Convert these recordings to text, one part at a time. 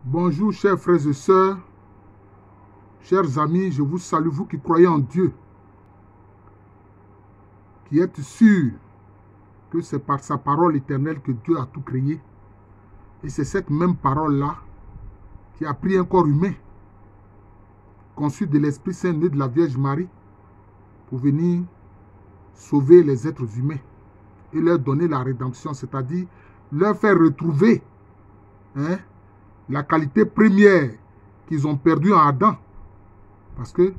Bonjour chers frères et sœurs, chers amis, je vous salue, vous qui croyez en Dieu, qui êtes sûrs que c'est par sa parole éternelle que Dieu a tout créé. Et c'est cette même parole-là qui a pris un corps humain, conçu de l'Esprit Saint, né de la Vierge Marie, pour venir sauver les êtres humains et leur donner la rédemption, c'est-à-dire leur faire retrouver la qualité première qu'ils ont perdue en Adam. Parce que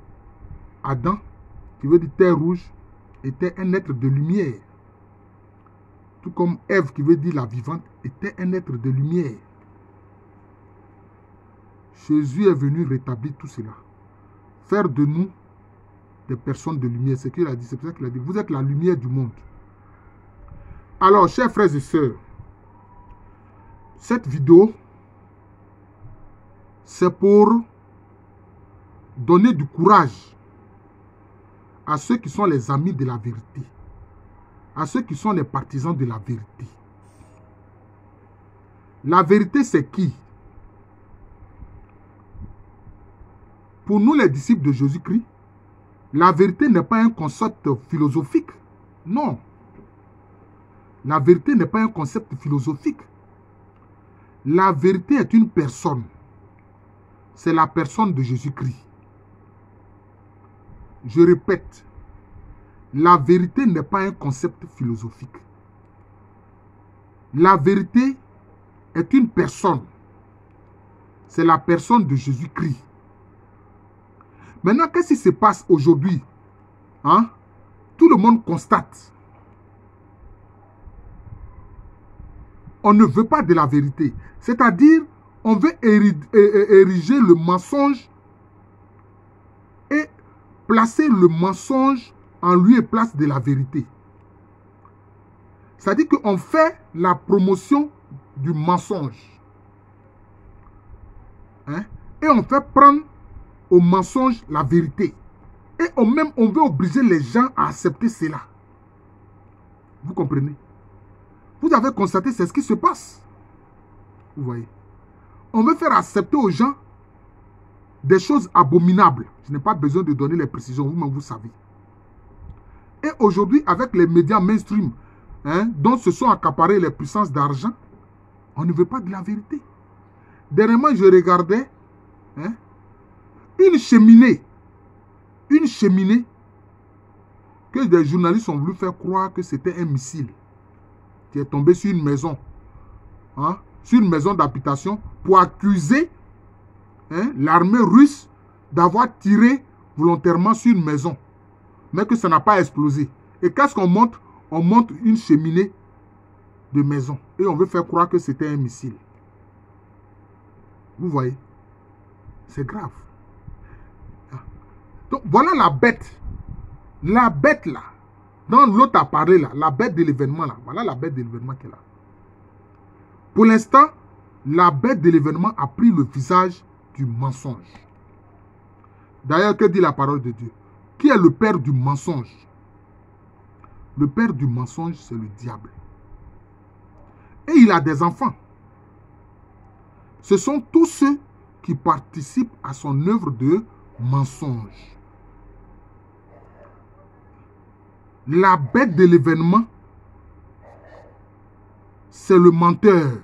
Adam, qui veut dire terre rouge, était un être de lumière. Tout comme Ève, qui veut dire la vivante, était un être de lumière. Jésus est venu rétablir tout cela. Faire de nous des personnes de lumière. C'est ce qu'il a dit. C'est pour ça qu'il a dit, vous êtes la lumière du monde. Alors, chers frères et sœurs, cette vidéo, c'est pour donner du courage à ceux qui sont les amis de la vérité, à ceux qui sont les partisans de la vérité. La vérité, c'est qui? Pour nous, les disciples de Jésus-Christ, la vérité n'est pas un concept philosophique. Non. La vérité n'est pas un concept philosophique. La vérité est une personne. C'est la personne de Jésus-Christ. Je répète, la vérité n'est pas un concept philosophique. La vérité est une personne. C'est la personne de Jésus-Christ. Maintenant, qu'est-ce qui se passe aujourd'hui? Tout le monde constate. On ne veut pas de la vérité. C'est-à-dire, on veut ériger le mensonge et placer le mensonge en lieu et place de la vérité. C'est-à-dire qu'on fait la promotion du mensonge. Et on fait prendre au mensonge la vérité. Et on veut obliger les gens à accepter cela. Vous comprenez? Vous avez constaté, c'est ce qui se passe. Vous voyez? On veut faire accepter aux gens des choses abominables. Je n'ai pas besoin de donner les précisions, vous-même vous savez. Et aujourd'hui, avec les médias mainstream, dont se sont accaparées les puissances d'argent, on ne veut pas de la vérité. Dernièrement, je regardais une cheminée que des journalistes ont voulu faire croire que c'était un missile qui est tombé sur une maison, sur une maison d'habitation, pour accuser l'armée russe d'avoir tiré volontairement sur une maison, mais que ça n'a pas explosé. Et qu'est-ce qu'on montre? On montre une cheminée de maison et on veut faire croire que c'était un missile. Vous voyez? C'est grave. Donc voilà la bête. La bête là, dans l'autre appareil là, la bête de l'événement là, voilà la bête de l'événement qui est là. Pour l'instant, la bête de l'événement a pris le visage du mensonge. D'ailleurs, que dit la parole de Dieu? Qui est le père du mensonge? Le père du mensonge, c'est le diable. Et il a des enfants. Ce sont tous ceux qui participent à son œuvre de mensonge. La bête de l'événement, c'est le menteur.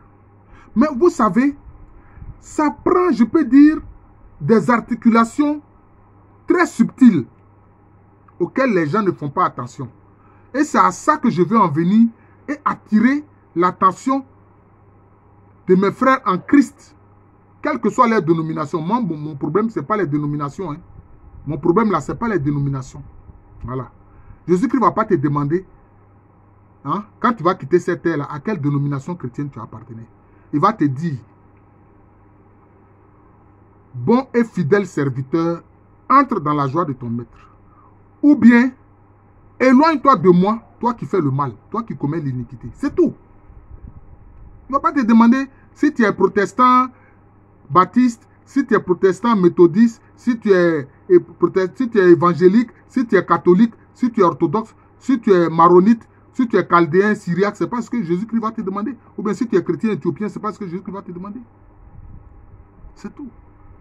Mais vous savez, ça prend, je peux dire, des articulations très subtiles auxquelles les gens ne font pas attention. Et c'est à ça que je veux en venir et attirer l'attention de mes frères en Christ, quelle que soit leur dénomination. Moi, mon problème, ce n'est pas les dénominations. Mon problème, là, ce n'est pas les dénominations. Voilà. Jésus-Christ ne va pas te demander, quand tu vas quitter cette terre-là, à quelle dénomination chrétienne tu appartenais. Il va te dire, bon et fidèle serviteur, entre dans la joie de ton maître. Ou bien, éloigne-toi de moi, toi qui fais le mal, toi qui commets l'iniquité. C'est tout. Il ne va pas te demander si tu es protestant, baptiste, si tu es protestant, méthodiste, si tu es évangélique, si tu es catholique, si tu es orthodoxe, si tu es maronite, si tu es chaldéen, syriaque, c'est pas ce que Jésus-Christ va te demander. Ou bien si tu es chrétien éthiopien, c'est pas ce que Jésus-Christ va te demander. C'est tout.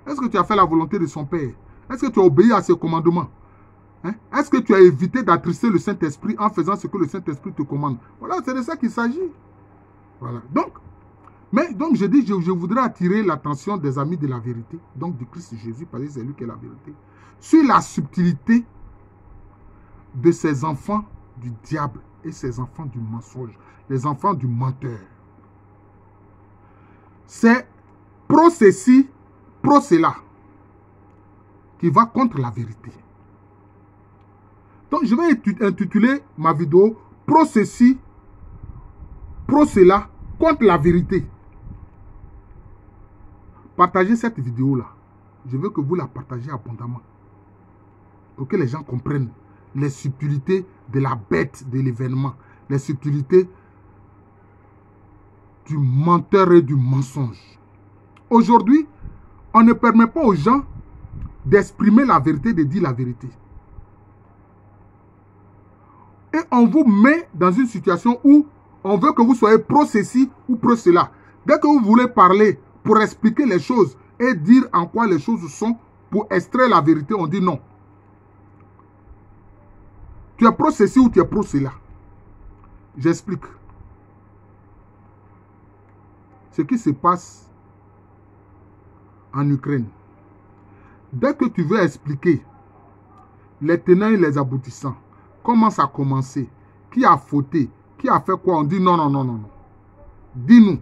Est-ce que tu as fait la volonté de son Père? Est-ce que tu as obéi à ses commandements? Hein? Est-ce que tu as évité d'attrister le Saint-Esprit en faisant ce que le Saint-Esprit te commande? Voilà, c'est de ça qu'il s'agit. Voilà. Donc, je dis, je voudrais attirer l'attention des amis de la vérité, donc du Christ Jésus, parce que c'est lui qui est la vérité, sur la subtilité de ces enfants du diable et ces enfants du mensonge, les enfants du menteur. C'est pro ceci, pro cela, qui va contre la vérité. Donc, je vais intituler ma vidéo « Pro ceci, pro cela, contre la vérité ». Partagez cette vidéo-là. Je veux que vous la partagez abondamment. Pour que les gens comprennent les subtilités de la bête de l'événement. Les subtilités du menteur et du mensonge. Aujourd'hui, on ne permet pas aux gens d'exprimer la vérité, de dire la vérité. Et on vous met dans une situation où on veut que vous soyez pro ceci ou pro cela. Dès que vous voulez parler pour expliquer les choses et dire en quoi les choses sont, pour extraire la vérité, on dit non. Tu es pro ceci ou tu es pro cela. J'explique. Ce qui se passe en Ukraine. Dès que tu veux expliquer les tenants et les aboutissants, comment ça a commencé, qui a fauté, qui a fait quoi, on dit non, non, non, non, non. Dis-nous.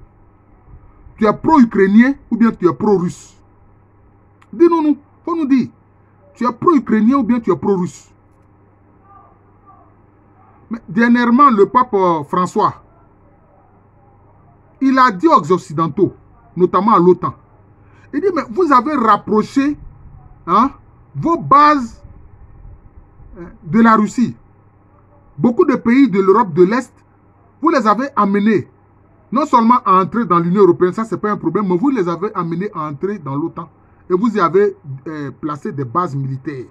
Tu es pro-ukrainien ou bien tu es pro-russe? Dis-nous, nous. Faut nous dire. Tu es pro-ukrainien ou bien tu es pro-russe? Mais dernièrement, le pape François, il a dit aux Occidentaux, notamment à l'OTAN, il dit, mais vous avez rapproché vos bases de la Russie. Beaucoup de pays de l'Europe de l'Est, vous les avez amenés, non seulement à entrer dans l'Union européenne, ça c'est pas un problème, mais vous les avez amenés à entrer dans l'OTAN. Et vous y avez placé des bases militaires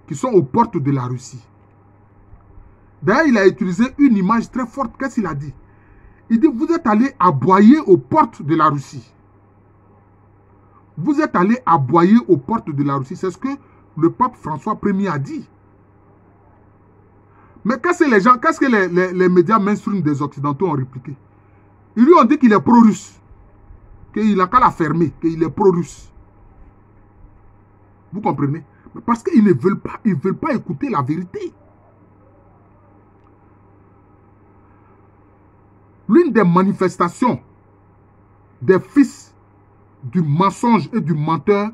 qui sont aux portes de la Russie. D'ailleurs, il a utilisé une image très forte. Qu'est-ce qu'il a dit? Il dit, vous êtes allés aboyer aux portes de la Russie. Vous êtes allés aboyer aux portes de la Russie. C'est ce que le pape François Ier a dit. Mais qu'est-ce que les médias mainstream des Occidentaux ont répliqué? Ils lui ont dit qu'il est pro-russe. Qu'il n'a qu'à la fermer. Qu'il est pro-russe. Vous comprenez? Parce qu'ils ne veulent pas écouter la vérité. L'une des manifestations des fils du mensonge et du menteur,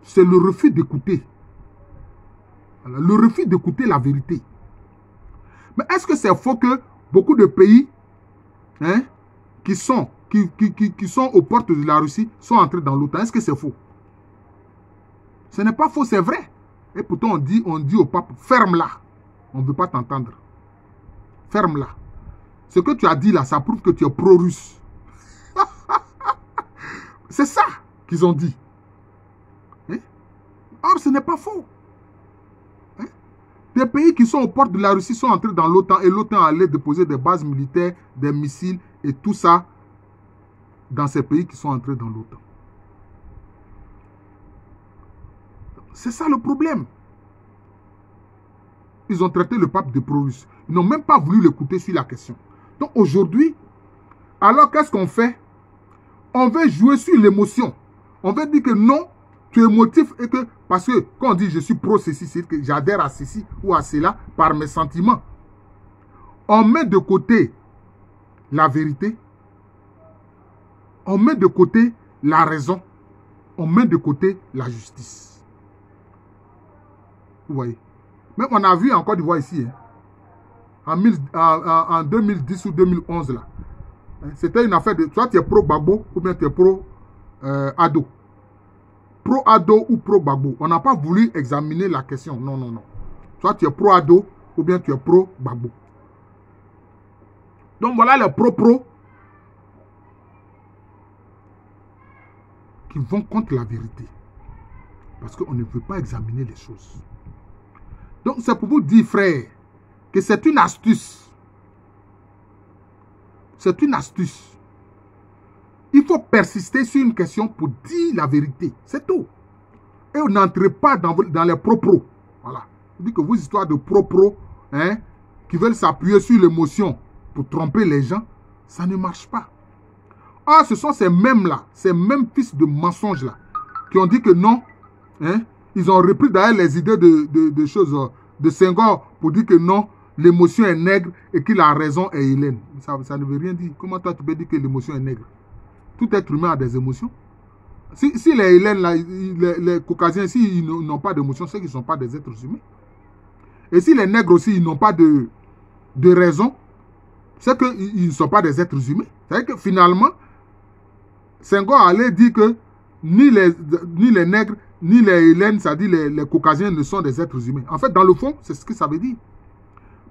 c'est le refus d'écouter. Le refus d'écouter la vérité. Mais est-ce que c'est faux que beaucoup de pays qui sont aux portes de la Russie sont entrés dans l'OTAN? Est-ce que c'est faux? Ce n'est pas faux, c'est vrai. Et pourtant on dit au pape, ferme-la. On ne veut pas t'entendre. Ferme-la. Ce que tu as dit là, ça prouve que tu es pro-russe. C'est ça qu'ils ont dit. Or, ce n'est pas faux. Des pays qui sont aux portes de la Russie sont entrés dans l'OTAN et l'OTAN allait déposer des bases militaires, des missiles et tout ça dans ces pays qui sont entrés dans l'OTAN. C'est ça le problème. Ils ont traité le pape de pro-russe. Ils n'ont même pas voulu l'écouter sur la question. Donc aujourd'hui, alors qu'est-ce qu'on fait? On veut jouer sur l'émotion. On veut dire que non, tu es émotif et que, parce que quand on dit je suis pro ceci, c'est que j'adhère à ceci ou à cela par mes sentiments. On met de côté la vérité. On met de côté la raison. On met de côté la justice. Vous voyez? Mais on a vu en Côte d'Ivoire ici, en 2010 ou 2011, là. C'était une affaire de... Soit tu es pro-Gbagbo ou bien tu es pro-Ado. Pro-Ado ou pro-Gbagbo. On n'a pas voulu examiner la question. Non, non, non. Soit tu es pro-Ado ou bien tu es pro-Gbagbo. Donc voilà les pro-pro qui vont contre la vérité. Parce qu'on ne veut pas examiner les choses. Donc c'est pour vous dire, frère, que c'est une astuce. C'est une astuce. Il faut persister sur une question pour dire la vérité. C'est tout. Et vous n'entrez pas dans les propos. Voilà. Je dis que vos histoires de propos, hein, qui veulent s'appuyer sur l'émotion pour tromper les gens, ça ne marche pas. Ah, ce sont ces mêmes-là, ces mêmes fils de mensonges-là, qui ont dit que non, hein, ils ont repris d'ailleurs les idées de choses de Senghor pour dire que non, l'émotion est nègre et que la raison est Hélène. Ça ne veut rien dire. Comment toi tu peux dire que l'émotion est nègre? Tout être humain a des émotions. Si les Hélènes, là, les Caucasiens, si ils n'ont pas d'émotions, c'est qu'ils ne sont pas des êtres humains. Et si les nègres aussi, ils n'ont pas de raison, c'est qu'ils ne sont pas des êtres humains. C'est-à-dire que finalement, Senghor allait dire que ni les nègres, ni les Hélènes, c'est-à-dire les Caucasiens, ne sont des êtres humains. En fait, dans le fond, c'est ce que ça veut dire.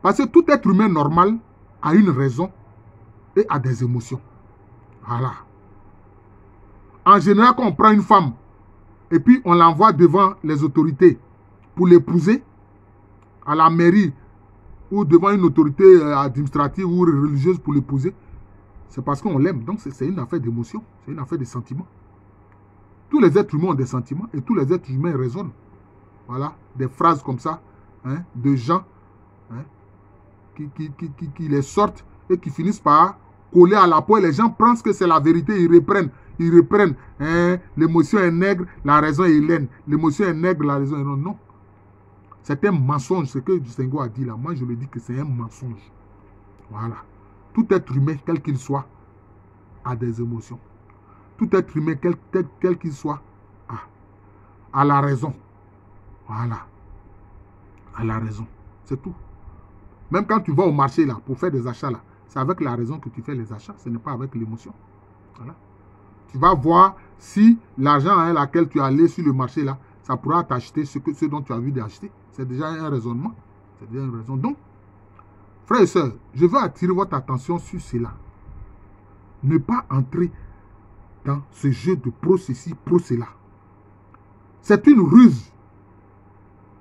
Parce que tout être humain normal a une raison et a des émotions. Voilà. En général, quand on prend une femme et puis on l'envoie devant les autorités pour l'épouser, à la mairie ou devant une autorité administrative ou religieuse pour l'épouser, c'est parce qu'on l'aime. Donc c'est une affaire d'émotion, c'est une affaire de sentiments. Tous les êtres humains ont des sentiments et tous les êtres humains raisonnent. Voilà, des phrases comme ça, hein, de gens, hein, qui les sortent et qui finissent par coller à la peau. Et les gens pensent que c'est la vérité, ils reprennent. Hein, l'émotion est nègre, la raison est Hélène. L'émotion est nègre, la raison est Hélène. Non. C'est un mensonge, ce que Senghor a dit là. Moi, je le dis que c'est un mensonge. Voilà. Tout être humain, quel qu'il soit, a des émotions. Tout être humain, quel qu'il soit, a la raison. Voilà. A la raison. C'est tout. Même quand tu vas au marché là, pour faire des achats là, c'est avec la raison que tu fais les achats. Ce n'est pas avec l'émotion. Voilà. Tu vas voir si l'argent à laquelle tu es allé sur le marché là, ça pourra t'acheter ce dont tu as envie d'acheter. C'est déjà un raisonnement. C'est déjà une raison. Donc, frères et sœurs, je veux attirer votre attention sur cela. Ne pas entrer dans ce jeu de pro-ceci, pro-cela. C'est une ruse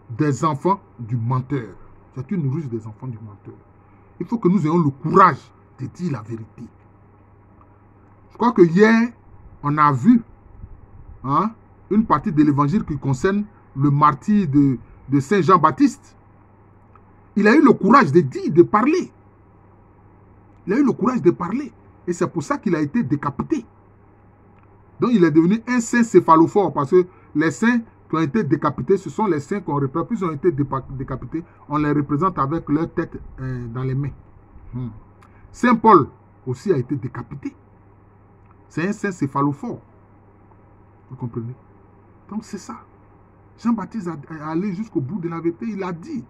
des enfants du menteur. C'est une ruse des enfants du menteur. Il faut que nous ayons le courage de dire la vérité. Je crois que hier, on a vu une partie de l'évangile qui concerne le martyr de Saint Jean-Baptiste. Il a eu le courage de dire, de parler. Il a eu le courage de parler. Et c'est pour ça qu'il a été décapité. Donc il est devenu un saint céphalophore parce que les saints qui ont été décapités, ce sont les saints qu'on représente. Plus ils ont été décapités, on les représente avec leur tête dans les mains. Saint Paul aussi a été décapité. C'est un saint céphalophore. Vous comprenez? Donc c'est ça. Jean-Baptiste est allé jusqu'au bout de la vérité. Il a dit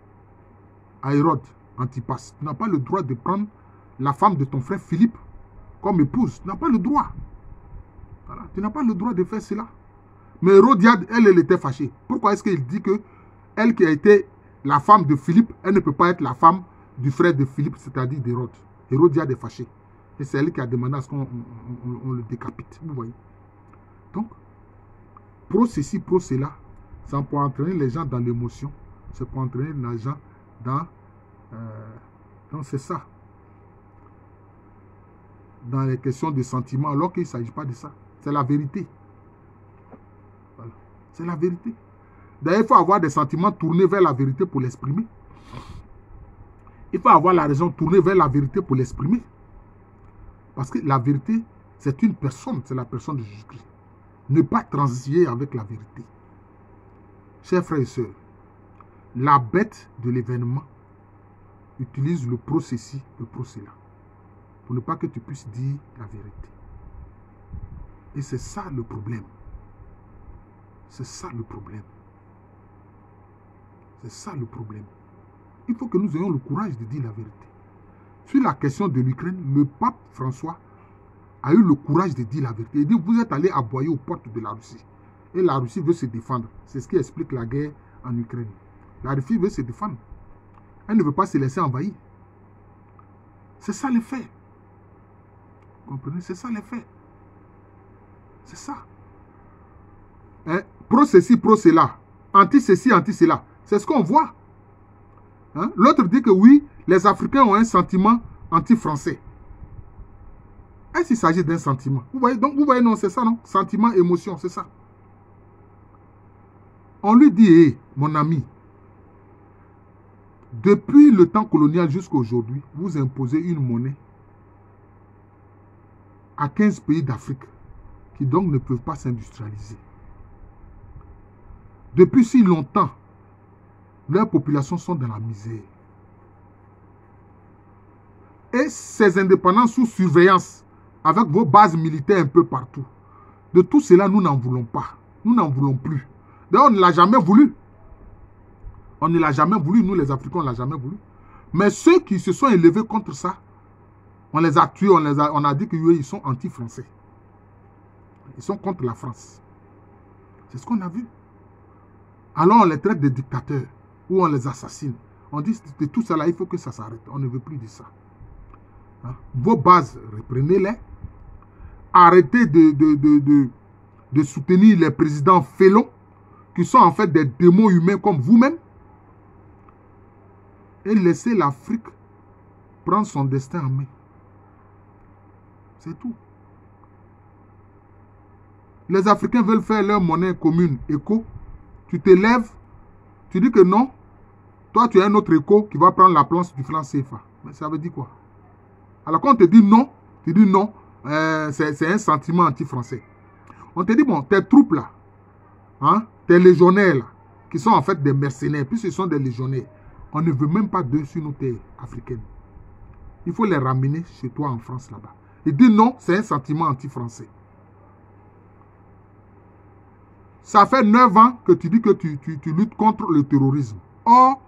à Hérode Antipas, tu n'as pas le droit de prendre la femme de ton frère Philippe comme épouse. Tu n'as pas le droit. Voilà. Tu n'as pas le droit de faire cela. Mais Hérodiade, elle était fâchée. Pourquoi est-ce qu'il dit que elle qui a été la femme de Philippe, elle ne peut pas être la femme du frère de Philippe, c'est-à-dire d'Hérode? Hérodiade est fâchée. Et c'est elle qui a demandé à ce qu'on le décapite. Vous voyez? Donc, pro ceci, pro cela, c'est pour entraîner les gens dans l'émotion. C'est pour entraîner les gens dans... donc c'est ça. Dans les questions de sentiments, alors qu'il ne s'agit pas de ça. C'est la vérité. Voilà. C'est la vérité. D'ailleurs, il faut avoir des sentiments tournés vers la vérité pour l'exprimer. Il faut avoir la raison tournée vers la vérité pour l'exprimer. Parce que la vérité, c'est une personne, c'est la personne de Jésus-Christ. Ne pas transiger avec la vérité. Chers frères et sœurs, la bête de l'événement utilise le pro-ceci, le pro-cela, pour ne pas que tu puisses dire la vérité. Et c'est ça le problème. C'est ça le problème. C'est ça le problème. Il faut que nous ayons le courage de dire la vérité. Sur la question de l'Ukraine, le pape François a eu le courage de dire la vérité. Il dit, vous êtes allés aboyer aux portes de la Russie. Et la Russie veut se défendre. C'est ce qui explique la guerre en Ukraine. La Russie veut se défendre. Elle ne veut pas se laisser envahir. C'est ça les faits. Vous comprenez? C'est ça les faits. C'est ça. Hein? Pro ceci, pro cela. Anti ceci, anti cela. C'est ce qu'on voit. Hein? L'autre dit que oui, les Africains ont un sentiment anti-français. Est-ce qu'il s'agit d'un sentiment? Vous voyez, donc vous voyez, non, c'est ça, non? Sentiment, émotion, c'est ça. On lui dit, hey, mon ami, depuis le temps colonial jusqu'à aujourd'hui, vous imposez une monnaie à 15 pays d'Afrique qui donc ne peuvent pas s'industrialiser. Depuis si longtemps, leurs populations sont dans la misère. Et ces indépendants sous surveillance, avec vos bases militaires un peu partout, de tout cela, nous n'en voulons pas. Nous n'en voulons plus. D'ailleurs, on ne l'a jamais voulu. On ne l'a jamais voulu. Nous, les Africains, on ne l'a jamais voulu. Mais ceux qui se sont élevés contre ça, on les a tués, on a dit qu'ils sont anti-français. Ils sont contre la France. C'est ce qu'on a vu. Alors, on les traite de dictateurs ou on les assassine. On dit de tout cela, il faut que ça s'arrête. On ne veut plus de ça. Hein? Vos bases, reprenez-les. Arrêtez de soutenir les présidents félons qui sont en fait des démons humains comme vous-même. Et laissez l'Afrique prendre son destin en main. C'est tout. Les Africains veulent faire leur monnaie commune, éco. Tu te lèves, tu dis que non. Toi, tu as un autre éco qui va prendre la place du franc CFA. Mais ça veut dire quoi? Alors quand on te dit non, tu dis non. C'est un sentiment anti-français. On te dit, bon, tes troupes là, hein, tes légionnaires là, qui sont en fait des mercenaires, puis ce sont des légionnaires, on ne veut même pas d'eux sur nos terres africaines. Il faut les ramener chez toi en France là-bas. Il dit non, c'est un sentiment anti-français. Ça fait 9 ans que tu dis que tu luttes contre le terrorisme. Or,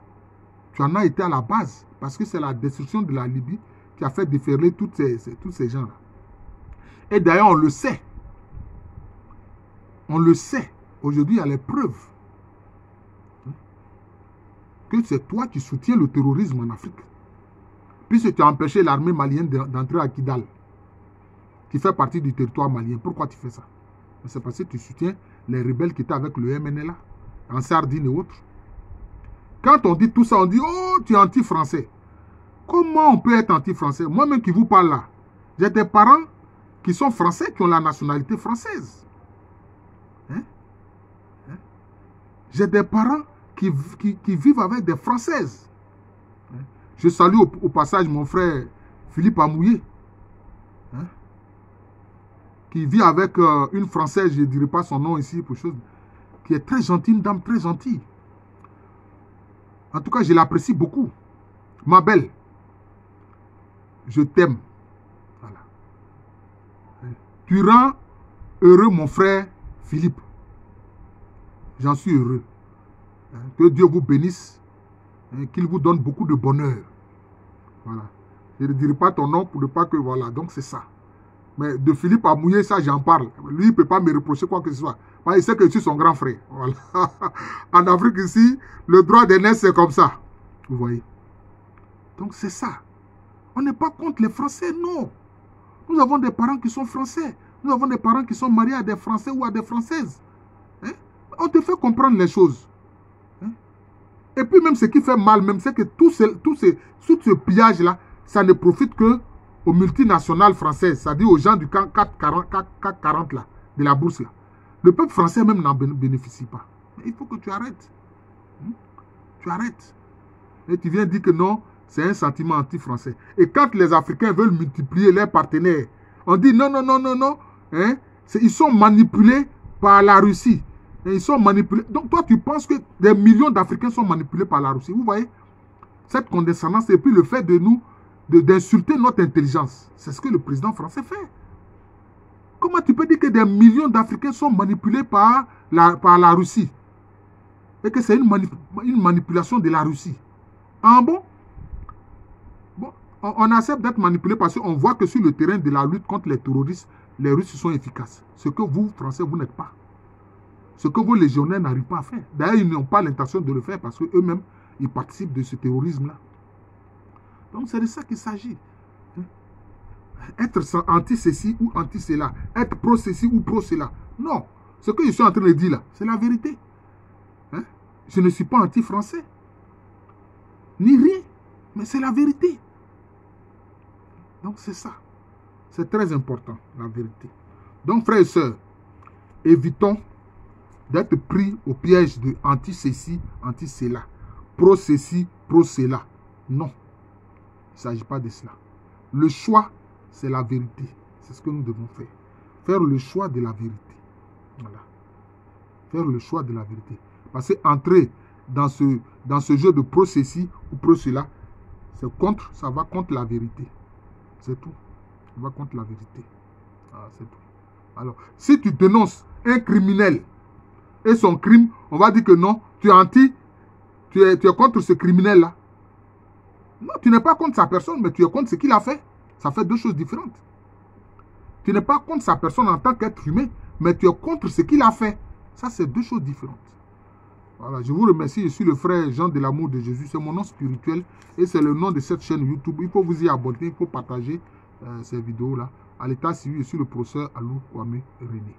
tu en as été à la base, parce que c'est la destruction de la Libye qui a fait déferler tous ces gens-là. Et d'ailleurs, on le sait. On le sait. Aujourd'hui, il y a les preuves que c'est toi qui soutiens le terrorisme en Afrique. Puisque tu as empêché l'armée malienne d'entrer à Kidal, qui fait partie du territoire malien. Pourquoi tu fais ça? C'est parce que tu soutiens les rebelles qui étaient avec le MNLA, en Sardine et autres. Quand on dit tout ça, on dit, oh, tu es anti-français. Comment on peut être anti-français? Moi-même qui vous parle là, j'ai des parents qui sont français, qui ont la nationalité française. Hein? Hein? J'ai des parents qui vivent avec des Françaises. Hein? Je salue au passage mon frère Philippe Amouillé, hein? Qui vit avec une Française, je ne dirai pas son nom ici, pour chose, qui est très gentille, une dame très gentille. En tout cas, je l'apprécie beaucoup. Ma belle, je t'aime. Voilà. Tu rends heureux mon frère Philippe. J'en suis heureux. Que Dieu vous bénisse. Qu'il vous donne beaucoup de bonheur. Voilà. Je ne dirai pas ton nom pour ne pas que... Voilà. Donc c'est ça. Mais de Philippe à mouiller, ça j'en parle. Lui, il ne peut pas me reprocher quoi que ce soit. Il sait que je suis son grand frère. Voilà. En Afrique ici, le droit d'aînesse, c'est comme ça. Vous voyez. Donc c'est ça. On n'est pas contre les Français, non. Nous avons des parents qui sont français. Nous avons des parents qui sont mariés à des Français ou à des Françaises. Hein? On te fait comprendre les choses. Hein? Et puis même ce qui fait mal, même c'est que tout ce pillage-là, ça ne profite que aux multinationales françaises, c'est-à-dire aux gens du 440 là, de la bourse là. Le peuple français même n'en bénéficie pas. Mais il faut que tu arrêtes. Tu arrêtes. Et tu viens dire que non, c'est un sentiment anti-français. Et quand les Africains veulent multiplier leurs partenaires, on dit non, non, non, non, non. Hein? Ils sont manipulés par la Russie. Et ils sont manipulés. Donc toi, tu penses que des millions d'Africains sont manipulés par la Russie. Vous voyez? Cette condescendance et puis le fait de nous d'insulter notre intelligence. C'est ce que le président français fait. Comment tu peux dire que des millions d'Africains sont manipulés par la Russie? Et que c'est une manipulation de la Russie. Ah bon? Bon, on accepte d'être manipulé parce qu'on voit que sur le terrain de la lutte contre les terroristes, les Russes sont efficaces. Ce que vous, Français, vous n'êtes pas. Ce que vos légionnaires n'arrivent pas à faire. D'ailleurs, ils n'ont pas l'intention de le faire parce qu'eux-mêmes, ils participent de ce terrorisme-là. Donc, c'est de ça qu'il s'agit. Être anti-ceci ou anti-cela. Être pro-ceci ou pro-cela. Non. Ce que je suis en train de dire là, c'est la vérité. Hein? Je ne suis pas anti-français. Ni rien. Mais c'est la vérité. Donc, c'est ça. C'est très important, la vérité. Donc, frères et sœurs, évitons d'être pris au piège de anti-ceci, anti-cela, pro-ceci, pro-cela. Non, il ne s'agit pas de cela. Le choix, c'est la vérité. C'est ce que nous devons faire. Faire le choix de la vérité. Voilà. Faire le choix de la vérité. Parce qu'entrer dans ce jeu de pro-ceci ou pro-cela, ça va contre la vérité. C'est tout. Ça va contre la vérité. Ah, c'est tout. Alors, si tu dénonces un criminel et son crime, on va dire que non, tu es anti, tu es contre ce criminel-là. Non, tu n'es pas contre sa personne, mais tu es contre ce qu'il a fait. Ça fait deux choses différentes. Tu n'es pas contre sa personne en tant qu'être humain, mais tu es contre ce qu'il a fait. Ça, c'est deux choses différentes. Voilà, je vous remercie. Je suis le frère Jean de l'amour de Jésus. C'est mon nom spirituel et c'est le nom de cette chaîne YouTube. Il faut vous y abonner, il faut partager ces vidéos-là. À l'état civil, je suis le professeur Alou Kwame René.